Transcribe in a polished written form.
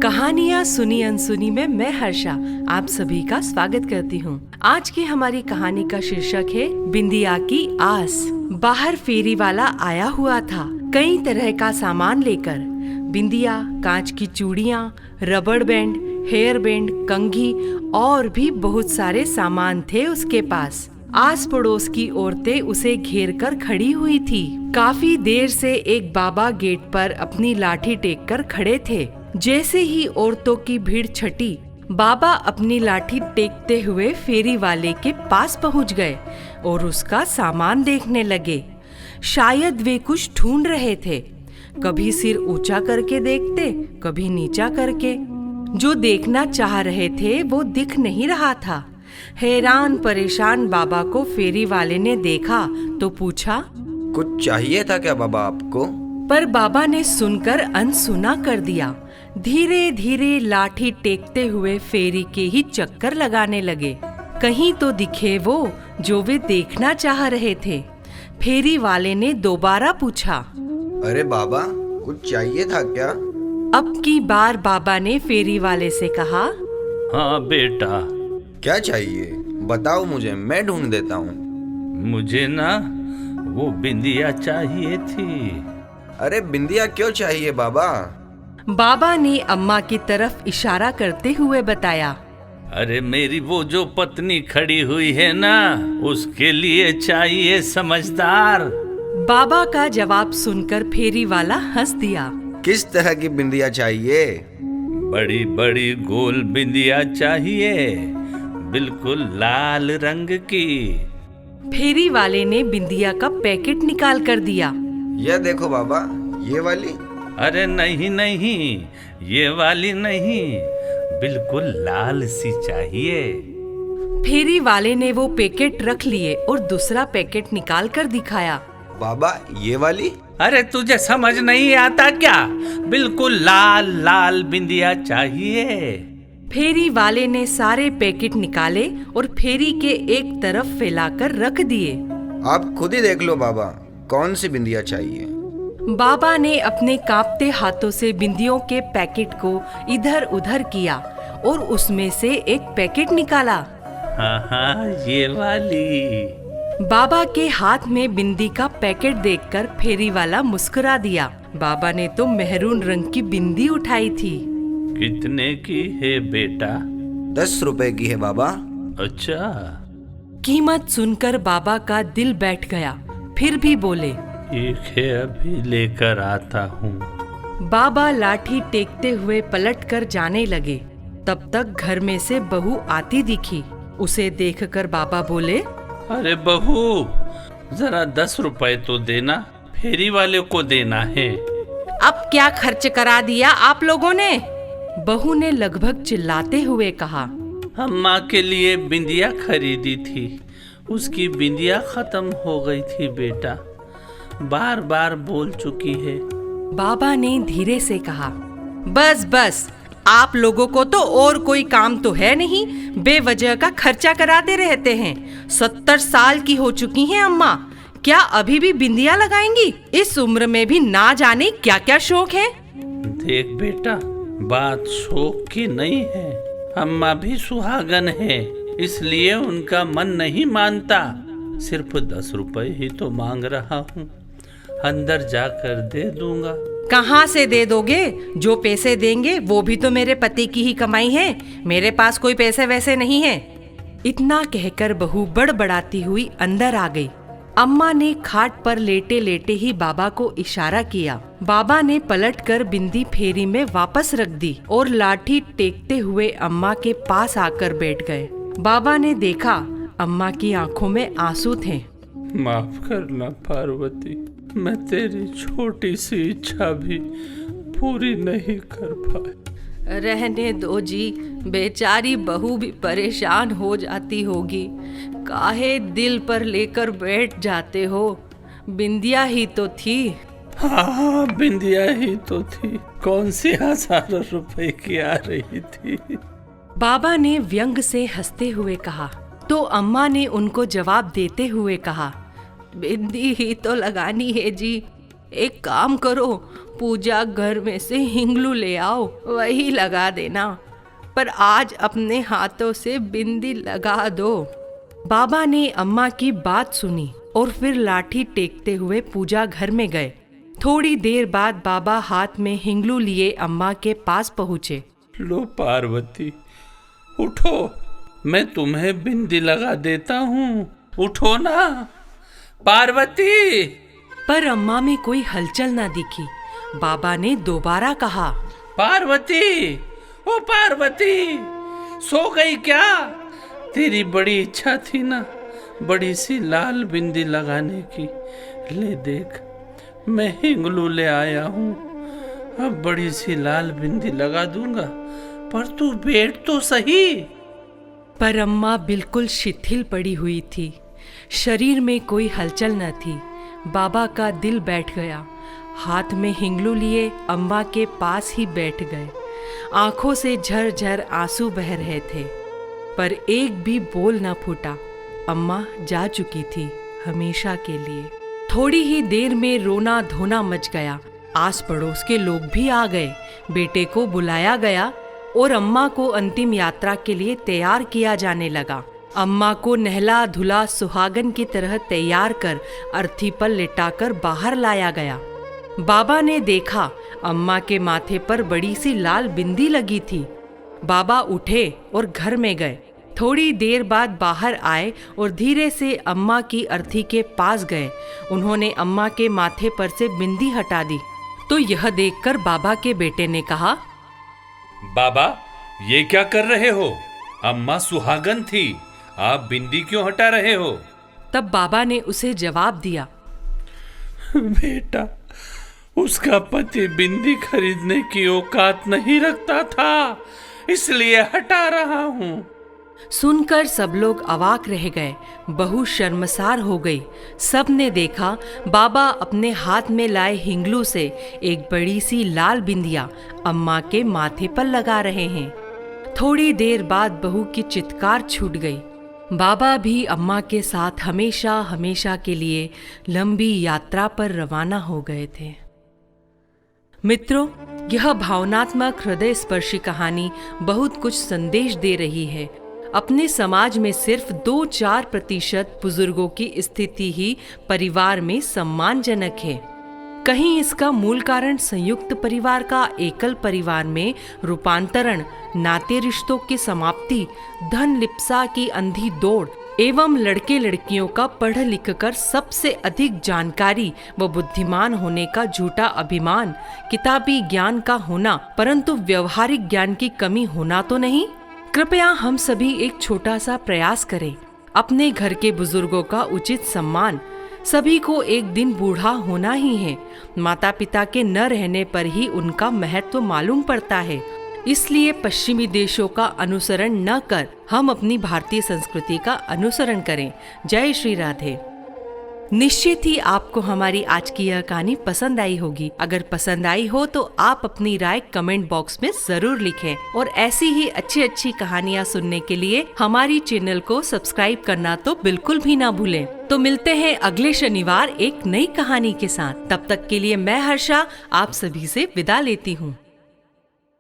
कहानियाँ सुनी अनसुनी में मैं हर्षा आप सभी का स्वागत करती हूँ। आज की हमारी कहानी का शीर्षक है बिंदिया की आस। बाहर फेरी वाला आया हुआ था कई तरह का सामान लेकर। बिंदिया, कांच की चूड़ियाँ, रबड़ बैंड, हेयर बैंड, कंघी और भी बहुत सारे सामान थे उसके पास। आस पड़ोस की औरतें उसे घेर कर खड़ी हुई थी। काफी देर से एक बाबा गेट पर अपनी लाठी टेक कर खड़े थे। जैसे ही औरतों की भीड़ छटी, बाबा अपनी लाठी टेकते हुए फेरी वाले के पास पहुंच गए और उसका सामान देखने लगे। शायद वे कुछ ढूंढ रहे थे। कभी सिर ऊंचा करके देखते, कभी नीचा करके। जो देखना चाह रहे थे वो दिख नहीं रहा था। हैरान परेशान बाबा को फेरी वाले ने देखा तो पूछा, कुछ चाहिए था क्या बाबा आपको? पर बाबा ने सुनकर अनसुना कर दिया। धीरे धीरे लाठी टेकते हुए फेरी के ही चक्कर लगाने लगे। कहीं तो दिखे वो जो वे देखना चाह रहे थे। फेरी वाले ने दोबारा पूछा, अरे बाबा कुछ चाहिए था क्या? अब की बार बाबा ने फेरी वाले से कहा, हाँ बेटा। क्या चाहिए बताओ मुझे, मैं ढूंढ देता हूँ। मुझे ना वो बिंदिया चाहिए थी। अरे बिंदिया क्यों चाहिए बाबा? बाबा ने अम्मा की तरफ इशारा करते हुए बताया, अरे मेरी वो जो पत्नी खड़ी हुई है ना, उसके लिए चाहिए समझदार। बाबा का जवाब सुनकर फेरी वाला हंस दिया। किस तरह की बिंदिया चाहिए? बड़ी बड़ी गोल बिंदिया चाहिए, बिल्कुल लाल रंग की। फेरी वाले ने बिंदिया का पैकेट निकाल कर दिया। यह देखो बाबा, ये वाली। अरे नहीं नहीं, ये वाली नहीं, बिल्कुल लाल सी चाहिए। फेरी वाले ने वो पैकेट रख लिए और दूसरा पैकेट निकाल कर दिखाया। बाबा ये वाली। अरे तुझे समझ नहीं आता क्या? बिल्कुल लाल लाल बिंदिया चाहिए। फेरी वाले ने सारे पैकेट निकाले और फेरी के एक तरफ फैलाकर रख दिए। आप खुद ही देख लो बाबा, कौन सी बिंदिया चाहिए। बाबा ने अपने कांपते हाथों से बिंदियों के पैकेट को इधर उधर किया और उसमें से एक पैकेट निकाला। हाँ ये वाली। बाबा के हाथ में बिंदी का पैकेट देखकर फेरी वाला मुस्कुरा दिया। बाबा ने तो मेहरून रंग की बिंदी उठाई थी। कितने की है बेटा? 10 रुपए की है बाबा। अच्छा। कीमत सुनकर बाबा का दिल बैठ गया। फिर भी बोले, ठीक है अभी लेकर आता हूँ। बाबा लाठी टेकते हुए पलटकर जाने लगे। तब तक घर में से बहू आती दिखी। उसे देखकर बाबा बोले, अरे बहू, जरा 10 रुपए तो देना, फेरी वाले को देना है। अब क्या खर्च करा दिया आप लोगों ने? बहू ने लगभग चिल्लाते हुए कहा। अम्मा के लिए बिंदिया खरीदी थी, उसकी बिंदिया खत्म हो गई थी बेटा, बार बार बोल चुकी है। बाबा ने धीरे से कहा, बस बस, आप लोगों को तो और कोई काम तो है नहीं, बेवजह का खर्चा कराते रहते हैं। 70 साल की हो चुकी हैं अम्मा, क्या अभी भी बिंदिया लगाएंगी? इस उम्र में भी ना जाने क्या क्या शौक है। देख बेटा, बात शौक की नहीं है, अम्मा भी सुहागन है, इसलिए उनका मन नहीं मानता। सिर्फ 10 रुपए ही तो मांग रहा हूँ, अंदर जाकर दे दूंगा। कहाँ से दे दोगे? जो पैसे देंगे वो भी तो मेरे पति की ही कमाई है, मेरे पास कोई पैसे वैसे नहीं है। इतना कहकर बहू बड़बड़ाती हुई अंदर आ गई। अम्मा ने खाट पर लेटे लेटे ही बाबा को इशारा किया। बाबा ने पलटकर बिंदी फेरी में वापस रख दी और लाठी टेकते हुए अम्मा के पास आकर बैठ गए। बाबा ने देखा अम्मा की आंखों में आंसू थे। माफ करना पार्वती, मैं तेरी छोटी सी इच्छा भी पूरी नहीं कर पाई। रहने दो जी, बेचारी बहू भी परेशान हो जाती होगी। काहे दिल पर लेकर बैठ जाते हो? बिंदिया ही तो थी। हाँ बिंदिया ही तो थी, कौन सी हज़ारों रुपए की आ रही थी। बाबा ने व्यंग से हंसते हुए कहा। तो अम्मा ने उनको जवाब देते हुए कहा, बिंदी ही तो लगानी है जी, एक काम करो, पूजा घर में से हिंगलू ले आओ, वही लगा देना, पर आज अपने हाथों से बिंदी लगा दो। बाबा ने अम्मा की बात सुनी और फिर लाठी टेकते हुए पूजा घर में गए। थोड़ी देर बाद बाबा हाथ में हिंगलू लिए अम्मा के पास पहुँचे। लो पार्वती, उठो, मैं तुम्हें बिंदी लगा देता हूँ, उठो ना पार्वती। पर अम्मा में कोई हलचल ना दिखी। बाबा ने दोबारा कहा, पार्वती, ओ पार्वती, सो गई क्या? तेरी बड़ी इच्छा थी ना बड़ी सी लाल बिंदी लगाने की, ले देख, मैं हिंगलू ले आया हूँ। अब बड़ी सी लाल बिंदी लगा दूंगा, पर तू बैठ तो सही। पर अम्मा बिल्कुल शिथिल पड़ी हुई थी, शरीर में कोई हलचल न थी। बाबा का दिल बैठ गया। हाथ में हिंगलू लिए अम्मा के पास ही बैठ गए। आंखों से झरझर आंसू बह रहे थे, पर एक भी बोल न फूटा। अम्मा जा चुकी थी हमेशा के लिए। थोड़ी ही देर में रोना धोना मच गया। आस पड़ोस के लोग भी आ गए। बेटे को बुलाया गया और अम्मा को अंतिम यात्रा के लिए तैयार किया जाने लगा। अम्मा को नहला धुला सुहागन की तरह तैयार कर अर्थी पर लिटाकर बाहर लाया गया। बाबा ने देखा अम्मा के माथे पर बड़ी सी लाल बिंदी लगी थी। बाबा उठे और घर में गए। थोड़ी देर बाद बाहर आए और धीरे से अम्मा की अर्थी के पास गए। उन्होंने अम्मा के माथे पर से बिंदी हटा दी। तो यह देखकर बाबा के बेटे ने कहा, बाबा, ये क्या कर रहे हो? अम्मा सुहागन थी, आप बिंदी क्यों हटा रहे हो? तब बाबा ने उसे जवाब दिया, बेटा, उसका पति बिंदी खरीदने की औकात नहीं रखता था, इसलिए हटा रहा हूँ। सुनकर सब लोग अवाक रह गए। बहू शर्मसार हो गई। सब ने देखा बाबा अपने हाथ में लाए हिंगलू से एक बड़ी सी लाल बिंदिया अम्मा के माथे पर लगा रहे हैं। थोड़ी देर बाद बहू की चित्कार छूट गई। बाबा भी अम्मा के साथ हमेशा हमेशा के लिए लंबी यात्रा पर रवाना हो गए थे। मित्रों, यह भावनात्मक हृदय स्पर्शी कहानी बहुत कुछ संदेश दे रही है। अपने समाज में सिर्फ 2-4% बुजुर्गों की स्थिति ही परिवार में सम्मानजनक है। कहीं इसका मूल कारण संयुक्त परिवार का एकल परिवार में रूपांतरण, नाते रिश्तों की समाप्ति, धन लिप्सा की अंधी दौड़ एवं लड़के लड़कियों का पढ़ लिख कर सबसे अधिक जानकारी व बुद्धिमान होने का झूठा अभिमान, किताबी ज्ञान का होना परंतु व्यवहारिक ज्ञान की कमी होना तो नहीं? कृपया हम सभी एक छोटा सा प्रयास करें। अपने घर के बुजुर्गों का उचित सम्मान। सभी को एक दिन बूढ़ा होना ही है। माता पिता के न रहने पर ही उनका महत्व मालूम पड़ता है। इसलिए पश्चिमी देशों का अनुसरण न कर हम अपनी भारतीय संस्कृति का अनुसरण करें। जय श्री राधे। निश्चित ही आपको हमारी आज की यह कहानी पसंद आई होगी। अगर पसंद आई हो तो आप अपनी राय कमेंट बॉक्स में जरूर लिखें और ऐसी ही अच्छी अच्छी कहानियाँ सुनने के लिए हमारी चैनल को सब्सक्राइब करना तो बिल्कुल भी ना भूलें। तो मिलते हैं अगले शनिवार एक नई कहानी के साथ। तब तक के लिए मैं हर्षा आप सभी से विदा लेती हूँ।